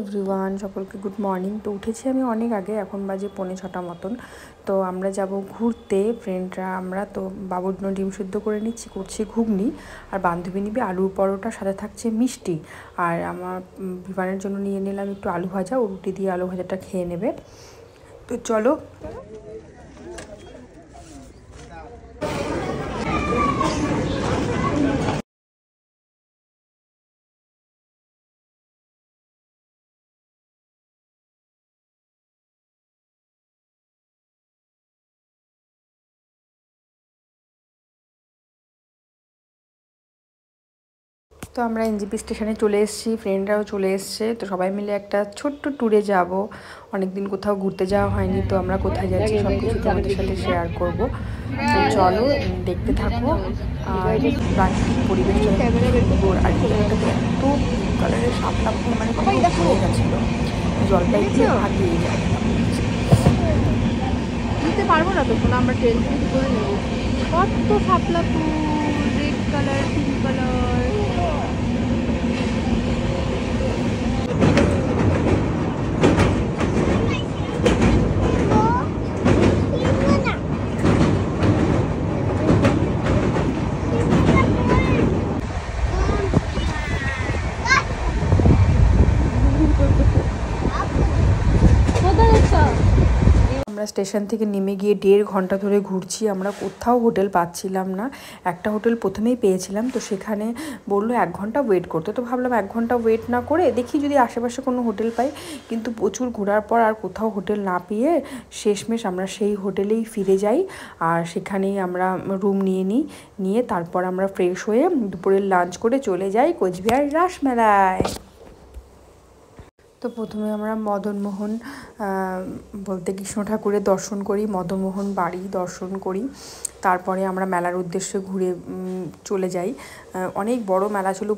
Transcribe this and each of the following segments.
Everyone, সকলকে good morning. তো উঠেছি আমি অনেক আগে, এখন বাজে 6:45 মতন। তো আমরা যাব ঘুরতে ফ্রেন্ডরা। আমরা তো বাবুর জন্য ডিম সিদ্ধ করে নিচ্ছি, করছি ঘুগনি, আর বান্ধবী নিবে আলুর পরোটা, সাথে থাকছে মিষ্টি। আর আমার বিমানের জন্য নিয়ে নিলাম একটু আলু ভাজা, ও রুটি দিয়ে আলু ভাজাটা খেয়ে নেবে। তো চলো। তো আমরা এনজেপি স্টেশনে চলে এসেছি, ফ্রেন্ডরাও চলে এসছে। তো সবাই মিলে একটা ছোট্ট ট্যুরে যাব। অনেকদিন কোথাও ঘুরতে যাওয়া হয়নি, তো আমরা কোথায় যাচ্ছি সব কিছু তোমাদের সাথে শেয়ার করব। তো চলো দেখতে থাকো। আর প্রাকৃতিক পরিবেশটা সুন্দর, আর জায়গাটাতে এত কালারের শাপলা ফুল, মানে খুব ভরে গেছিলো, জলটা একটু হাতিয়ে যায়। নিতে পারবো না তখন, আমরা ট্রেন থেকে করে নেব। কত শাপলা ফুল, রেড কালার, পিঙ্ক কালার। আমরা স্টেশন থেকে নেমে গিয়ে 1.5 ঘন্টা ধরে ঘুরছি। আমরা কোথাও হোটেল পাচ্ছিলাম না। একটা হোটেল প্রথমেই পেয়েছিলাম, তো সেখানে বললো 1 ঘন্টা ওয়েট করতে। তো ভাবলাম 1 ঘন্টা ওয়েট না করে দেখি যদি আশেপাশে কোনো হোটেল পাই। কিন্তু প্রচুর ঘোরার পর আর কোথাও হোটেল না পেয়ে শেষমেশ আমরা সেই হোটেলেই ফিরে যাই। আর সেখানেই আমরা রুম নিয়ে তারপর আমরা ফ্রেশ হয়ে দুপুরের লাঞ্চ করে চলে যাই কোচবিহার রাসমেলায়। তো প্রথমে আমরা মদনমোহন বলতে কৃষ্ণ ঠাকুরের দর্শন করি, মদনমোহন বাড়ি দর্শন করি। তারপরে আমরা মেলার উদ্দেশ্যে ঘুরে চলে যাই। অনেক বড় মেলা ছিল,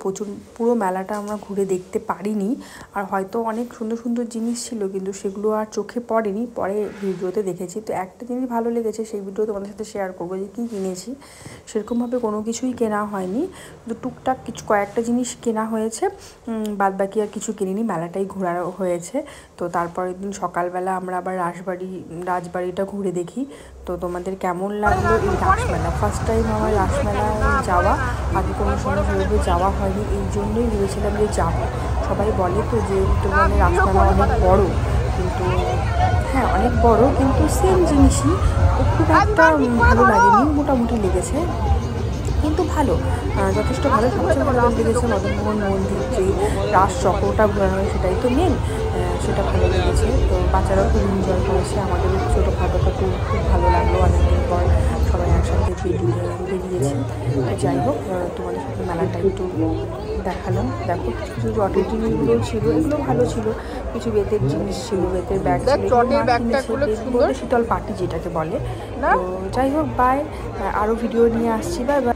পুরো মেলাটা আমরা ঘুরে দেখতে পারিনি। আর হয়তো অনেক সুন্দর সুন্দর জিনিস ছিল, কিন্তু সেগুলো আর চোখে পড়েনি, পরে ভিডিওতে দেখেছি। তো একটা জিনিস ভালো লেগেছে, সেই ভিডিও তোমাদের সাথে শেয়ার করবো যে কী কিনেছি। সেরকমভাবে কোনো কিছুই কেনা হয়নি, কিন্তু টুকটাক কয়েকটা জিনিস কেনা হয়েছে, বাদবাকি আর কিছু কিনিনি, মেলাটাই ঘোরা হয়েছে। তো তারপরের দিন সকালবেলা আমরা আবার রাজবাড়িটা ঘুরে দেখি। তো তোমাদের কেমন লাগলো এই রাসমেলা? ফার্স্ট টাইম আমার রাসমেলায় যাওয়া, আগে কোনো সময় সেভাবে যাওয়া হয়নি, এই জন্যই ভেবেছিলাম যে যাবো। সবাই বলে তো যে উত্তরবঙ্গের রাসমেলা অনেক বড়, কিন্তু হ্যাঁ অনেক বড়, কিন্তু সেম জিনিসই, খুব একটা ভালো লাগেনি, মোটামুটি লেগেছে, কিন্তু ভালো, যথেষ্ট ভালো। সবচেয়ে ভালো লেগেছে মদনমোহন মন্দির, যে রাস চক্রটা ঘোরানো হয় সেটাই তো মেন, সেটা ভালো লেগেছে। তো বাচ্চারাও খুব এনজয় করেছে, আমাদের ছোটোখাটোটা খুব ভালো লাগলো। অনেকদিন পর সবাই একসাথে বেরিয়েছি। যাই হোক, তোমাদের সাথে মেলাটা একটু দেখালাম। দেখো কিছু জটের জিনিসগুলো ছিল, এগুলো ভালো ছিল। কিছু বেতের জিনিস ছিল, বেতের ব্যাগ ছিল, শীতল পাটি যেটাকে বলে। তো যাই হোক, বাই, আরও ভিডিও নিয়ে আসছি। Bye bye.